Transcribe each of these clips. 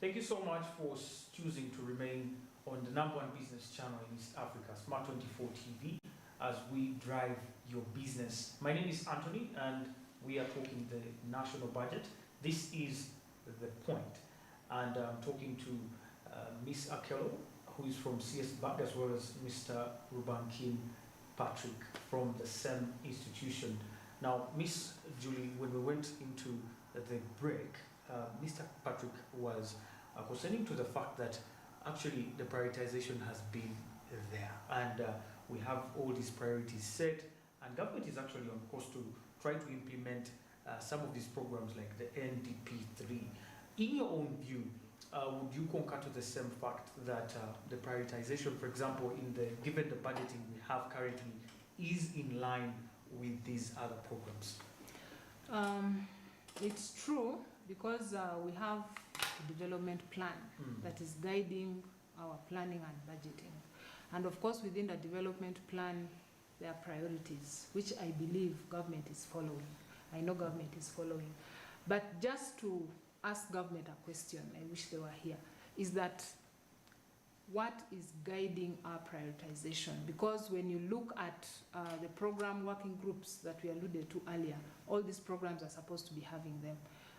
Thank you so much for choosing to remain on the #1 business channel in East Africa, Smart 24 TV, as we drive your business. My name is Anthony, and we are talking the national budget. This is the point. And I'm talking to Ms. Akello, who is from CS Bank, as well as Mr. Rubankin Patrick from the same institution. Now, Ms. Julie, when we went into the break, Mr. Patrick was concerning to the fact that actually the prioritization has been there, and we have all these priorities set, and government is actually on course to try to implement some of these programs like the NDP3. In your own view, would you concur to the same fact that the prioritization, for example, given the budgeting we have currently, is in line with these other programs? It's true, because we have a development plan that is guiding our planning and budgeting. And of course, within the development plan, there are priorities, which I believe government is following. I know government is following. But just to ask government a question, I wish they were here, is that what is guiding our prioritization? Because when you look at the program working groups that we alluded to earlier, all these programs are supposed to be having them.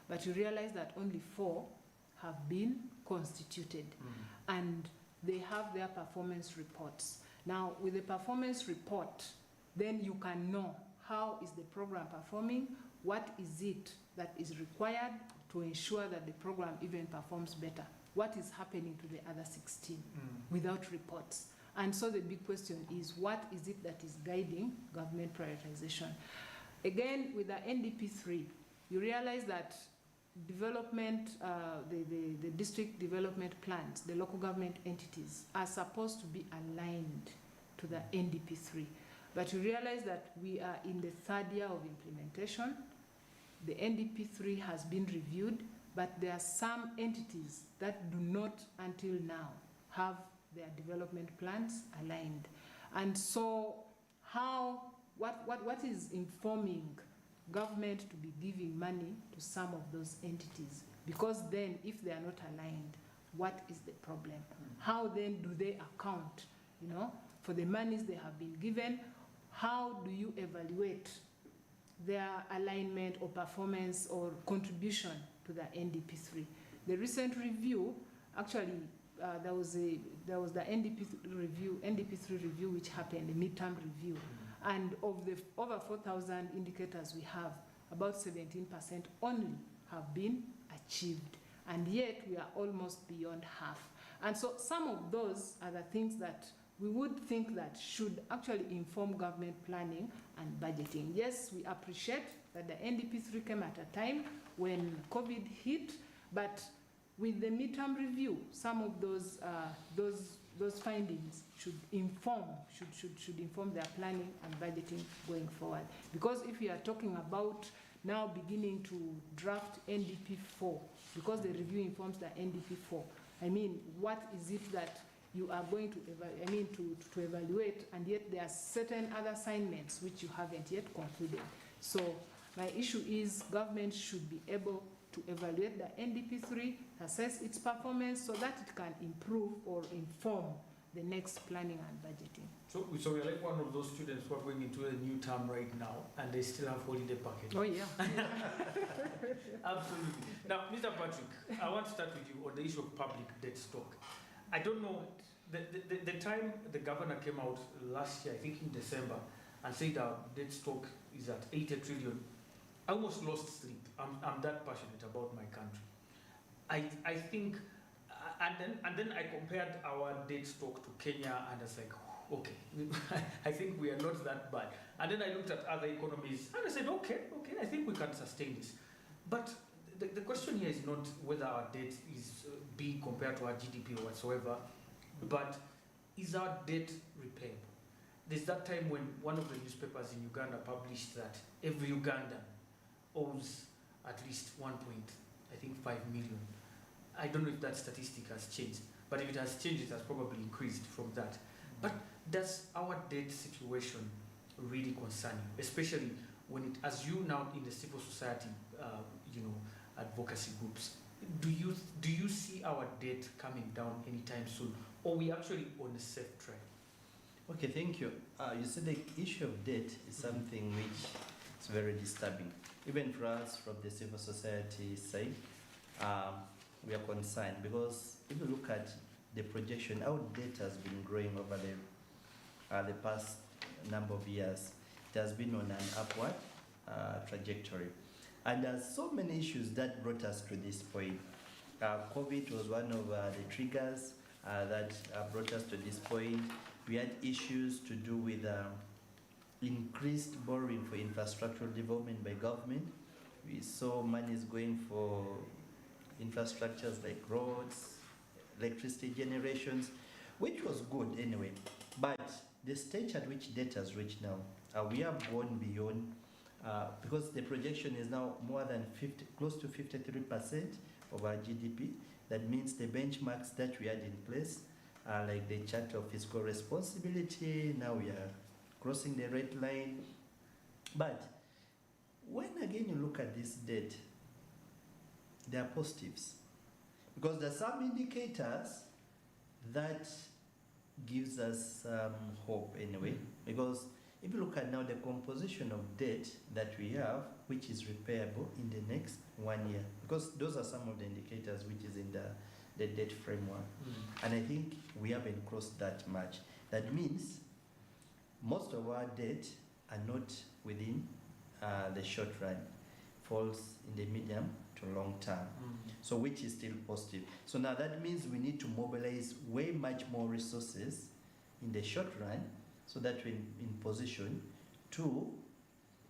But you realize that only 4 have been constituted, and they have their performance reports. Now, with the performance report, then you can know how is the program performing, what is it that is required to ensure that the program even performs better, what is happening to the other 16 without reports. And so the big question is, what is it that is guiding government prioritization? Again, with the NDP3, you realize that development, the district development plans, the local government entities are supposed to be aligned to the NDP3. But you realize that we are in the 3rd year of implementation. The NDP3 has been reviewed, but there are some entities that do not until now have their development plans aligned. And so what is informing government to be giving money to some of those entities? Because then if they are not aligned, what is the problem? How then do they account, for the monies they have been given? How do you evaluate their alignment or performance or contribution to the NDP3? The recent review, actually, there was the NDP3 review which happened, the midterm review. And of the over 4,000 indicators we have, about 17% only have been achieved. And yet we are almost beyond half. And so some of those are the things that we would think that should actually inform government planning and budgeting. Yes, we appreciate that the NDP3 came at a time when COVID hit, but with the midterm review, some of those findings should inform their planning and budgeting going forward. Because if we are talking about now beginning to draft NDP4, because the review informs the NDP4, I mean, what is it that you are going to evaluate, and yet there are certain other assignments which you haven't yet concluded. So my issue is government should be able to evaluate the NDP3, assess its performance so that it can improve or inform the next planning and budgeting. So we're like one of those students who are going into a new term right now, and they still have holiday package. Oh yeah. Absolutely. Now, Mr. Patrick, I want to start with you on the issue of public debt stock. I don't know, the time the governor came out last year, I think in December, and said our debt stock is at 80 trillion, I almost lost sleep. I'm that passionate about my country. I think, and then I compared our debt stock to Kenya, and I was like, okay, I think we are not that bad. And then I looked at other economies, and I said, okay, I think we can sustain this. But the question here is not whether our debt is big compared to our GDP or whatsoever, but is our debt repayable? There's that time when one of the newspapers in Uganda published that every Ugandan owes at least 1.5 million. I don't know if that statistic has changed, but if it has changed, it has probably increased from that. But does our debt situation really concern you, especially when it, as you now in the civil society, advocacy groups, do you see our debt coming down anytime soon, or we actually on a safe track? Okay, thank you. You see, the issue of debt is something which is very disturbing. Even for us from the civil society side, we are concerned because if you look at the projection, our debt has been growing over the past number of years. It has been on an upward trajectory. And there's so many issues that brought us to this point. COVID was one of the triggers that brought us to this point. We had issues to do with increased borrowing for infrastructural development by government. We saw monies going for infrastructures like roads, electricity generations, which was good anyway. But the stage at which debt has reached now, we have gone beyond, because the projection is now more than close to 53% of our GDP. That means the benchmarks that we had in place, like the Charter of Fiscal Responsibility, now we are crossing the red line. But when again you look at this debt, there are positives, because there are some indicators that gives us hope anyway. Because if you look at now the composition of debt that we have, which is repayable in the next 1 year, because those are some of the indicators which is in the debt framework. And I think we haven't crossed that much. That means most of our debt are not within the short run, falls in the medium to long term. So which is still positive. So now that means we need to mobilize way much more resources in the short run so that we're in position to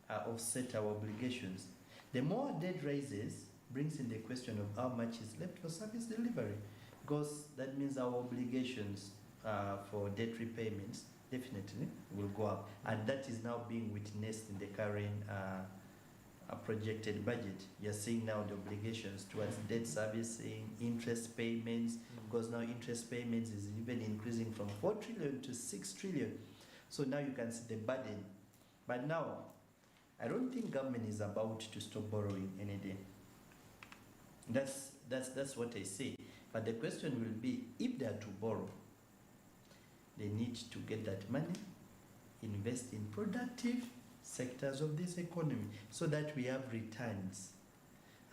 offset our obligations. The more debt rises, brings in the question of how much is left for service delivery, because that means our obligations for debt repayments definitely will go up, and that is now being witnessed in the current projected budget. You're seeing now the obligations towards debt servicing, interest payments, because now interest payments is even increasing from 4 trillion to 6 trillion. So now you can see the burden. But now, I don't think government is about to stop borrowing any day. That's what I say. But the question will be, if they are to borrow, they need to get that money, invest in productive sectors of this economy so that we have returns.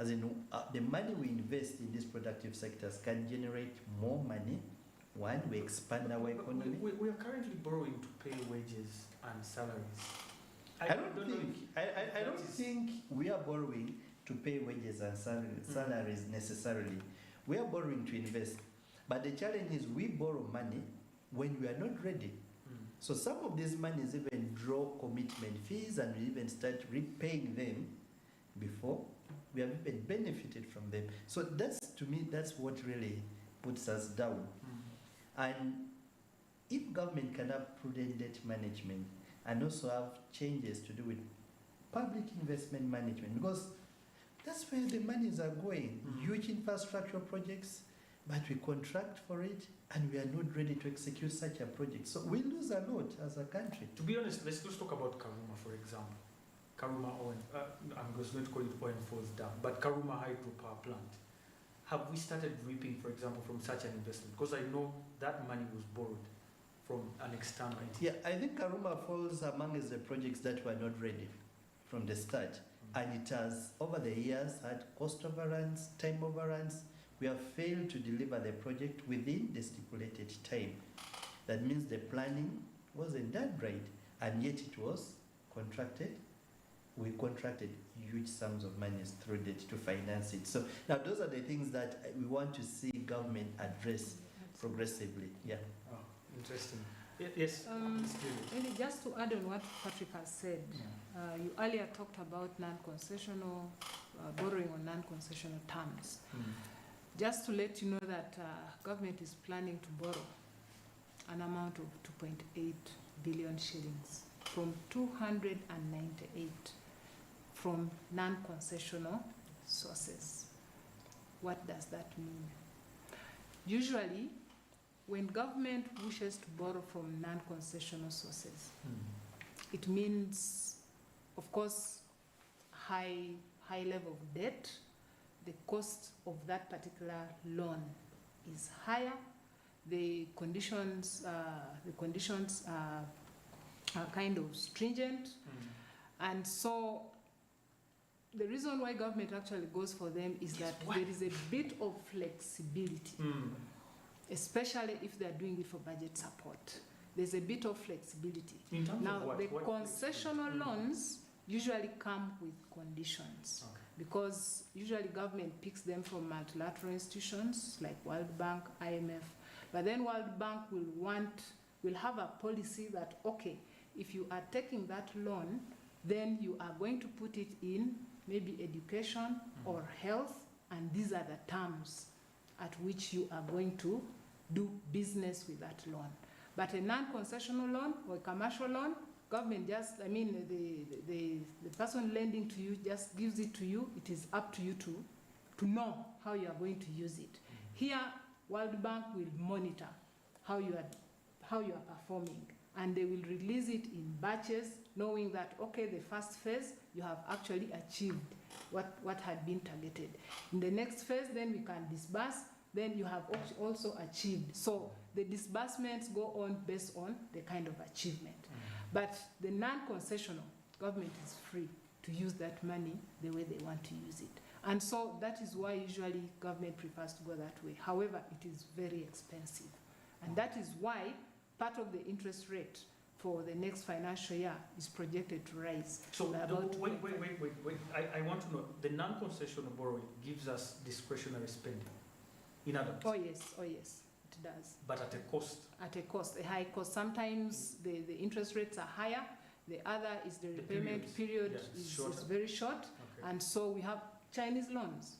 As in, the money we invest in these productive sectors can generate more money. One, we expand our economy. We are currently borrowing to pay wages and salaries. I don't think we are borrowing to pay wages and salaries necessarily. We are borrowing to invest. But the challenge is we borrow money when we are not ready. So some of these monies even draw commitment fees, and we even start repaying them before we have even benefited from them. So that's, to me, that's what really puts us down. And if government can have prudent debt management and also have changes to do with public investment management, because that's where the monies are going. Huge infrastructure projects, but we contract for it and we are not ready to execute such a project. So we lose a lot as a country. To be honest, let's just talk about Karuma, for example. Karuma Owen, I'm going to call it Owen Falls Dam, but Karuma hydropower plant. Have we started reaping, for example, from such an investment? Because I know that money was borrowed from an external entity. Yeah, I think Karuma falls among the projects that were not ready from the start. And it has, over the years, had cost overruns, time overruns. We have failed to deliver the project within the stipulated time. That means the planning wasn't done right, and yet it was contracted. We contracted huge sums of money through debt to finance it. So now those are the things that we want to see government address progressively. Yeah. Oh, interesting. Yes. Maybe just to add on what Patrick has said, you earlier talked about non-concessional borrowing on non-concessional terms. Just to let you know that government is planning to borrow an amount of 2.8 billion shillings from 298 from non-concessional sources. What does that mean? Usually, when government wishes to borrow from non-concessional sources, it means, of course, high level of debt. the cost of that particular loan is higher, the conditions are kind of stringent, and so the reason why government actually goes for them is that there is a bit of flexibility, especially if they are doing it for budget support. There's a bit of flexibility. In terms Now, of what? the What concessional loans usually come with conditions, because usually government picks them from multilateral institutions like World Bank, IMF, but then World Bank will have a policy that, okay, if you are taking that loan, then you are going to put it in maybe education or health, and these are the terms at which you are going to do business with that loan. But a non-concessional loan or a commercial loan, government just, the person lending to you just gives it to you. It is up to you to know how you are going to use it. Here, World Bank will monitor how you are performing, and they will release it in batches, knowing that, okay, the first phase, you have actually achieved what had been targeted. In the next phase, then we can disburse, then you have also achieved. So the disbursements go on based on the kind of achievement. But the non-concessional, government is free to use that money the way they want to use it. And so that is why usually government prefers to go that way. However, it is very expensive. And that is why part of the interest rate for the next financial year is projected to rise. So, wait. I want to know, the non-concessional borrowing gives us discretionary spending. In other words. Oh yes, it does. But at a cost. At a cost, a high cost. Sometimes the interest rates are higher. The other is the repayment period is very short. Okay. And so we have Chinese loans.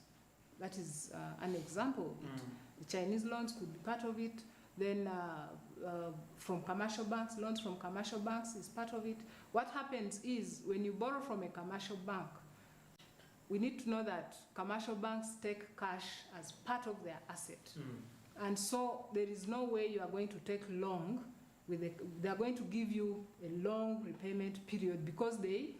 That is an example of it. The Chinese loans could be part of it. Then from commercial banks, loans from commercial banks is part of it. What happens is when you borrow from a commercial bank, we need to know that commercial banks take cash as part of their asset. And so there is no way you are going to take long they are going to give you a long repayment period, because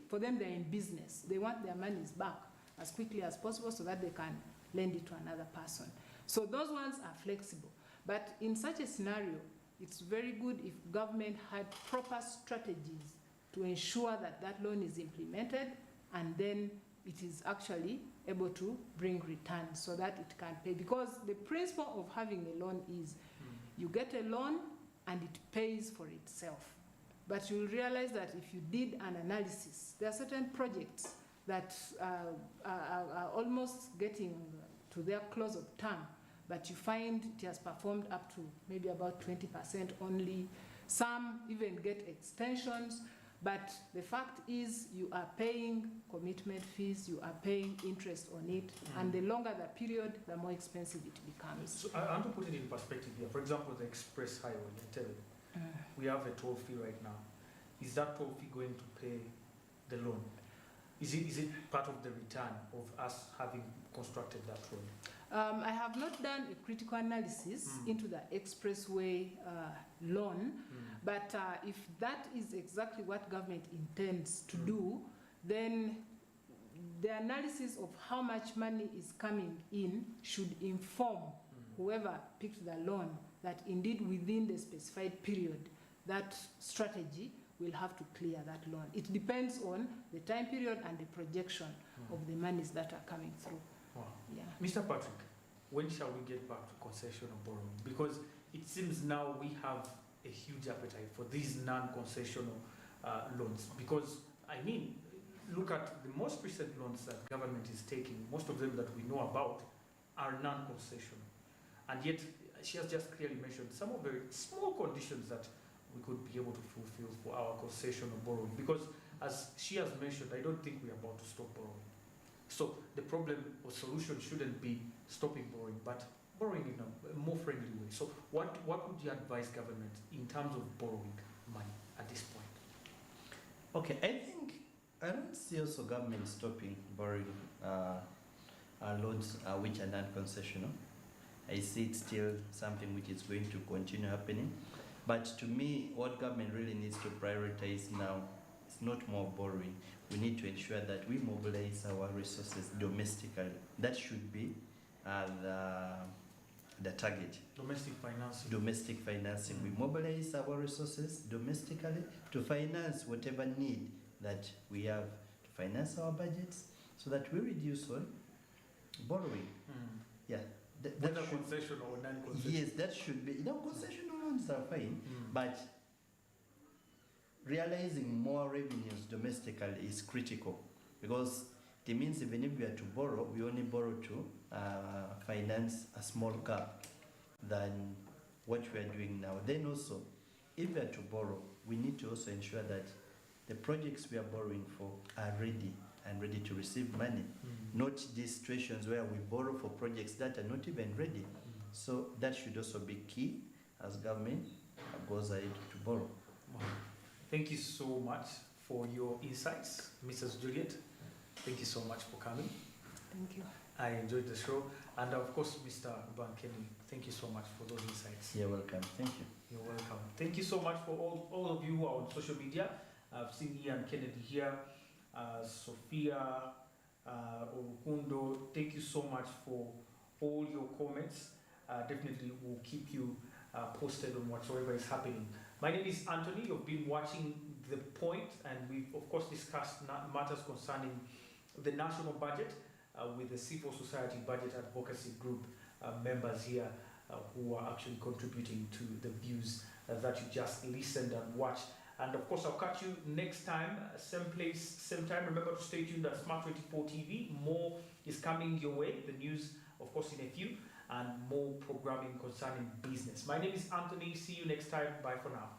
for them, they're in business. They want their monies back as quickly as possible so that they can lend it to another person. So those ones are flexible. But in such a scenario, it's very good if government had proper strategies to ensure that that loan is implemented, and then it is actually able to bring returns so that it can pay. Because the principle of having a loan is you get a loan and it pays for itself. But you'll realize that if you did an analysis, there are certain projects that are almost getting to their close of term, but you find it has performed up to maybe about 20% only. Some even get extensions, but the fact is you are paying commitment fees, you are paying interest on it, and the longer the period, the more expensive it becomes. So I want to put it in perspective here. For example, the express highway, we have a toll fee right now. Is that toll fee going to pay the loan? Is it part of the return of us having constructed that road? I have not done a critical analysis into the expressway loan, but if that is exactly what government intends to do, then the analysis of how much money is coming in should inform whoever picked the loan that indeed within the specified period, that strategy will have to clear that loan. It depends on the time period and the projection of the monies that are coming through. Wow. Yeah. Mr. Patrick, when shall we get back to concessional borrowing? Because it seems now we have a huge appetite for these non-concessional loans. Because, I mean, look at the most recent loans that government is taking, most of them that we know about are non-concessional. And yet, she has just clearly mentioned some of the small conditions that we could be able to fulfill for our concessional borrowing. Because, as she has mentioned, I don't think we are about to stop borrowing. So the problem or solution shouldn't be stopping borrowing, but borrowing in a more friendly way. So what would you advise government in terms of borrowing money at this point? Okay, I don't see also government stopping borrowing loans which are non-concessional. I see it still something which is going to continue happening. But to me, what government really needs to prioritize now it's not more borrowing. We need to ensure that we mobilize our resources domestically. That should be the target. Domestic financing. Domestic financing. We mobilize our resources domestically to finance whatever need that we have to finance our budgets, so that we reduce on borrowing. Yeah. Whether concession or non-concession. Yes, that should be. Concessional loans are fine, but realizing more revenues domestically is critical, because it means even if we are to borrow, we only borrow to finance a small gap than what we are doing now. Then also, if we are to borrow, we need to also ensure that the projects we are borrowing for are ready and ready to receive money. Not these situations where we borrow for projects that are not even ready. So that should also be key as government goes ahead to borrow. Wow. Thank you so much for your insights, Mrs. Juliet. Thank you so much for coming. Thank you. I enjoyed the show. And of course, Mr. Bankeni, thank you so much for those insights. You're welcome. Thank you. You're welcome. Thank you so much for all of you who are on social media. I've seen Ian Kennedy here, Sophia, Orukundo. Thank you so much for all your comments. Definitely will keep you posted on whatsoever is happening. My name is Anthony. You've been watching The Point, and we've of course discussed matters concerning the national budget with the civil society budget advocacy group members here who are actually contributing to the views that you just listened and watched. And of course, I'll catch you next time, same place, same time. Remember to stay tuned at Smart 24 TV. More is coming your way. The news, of course, in a few, and more programming concerning business. My name is Anthony. See you next time. Bye for now.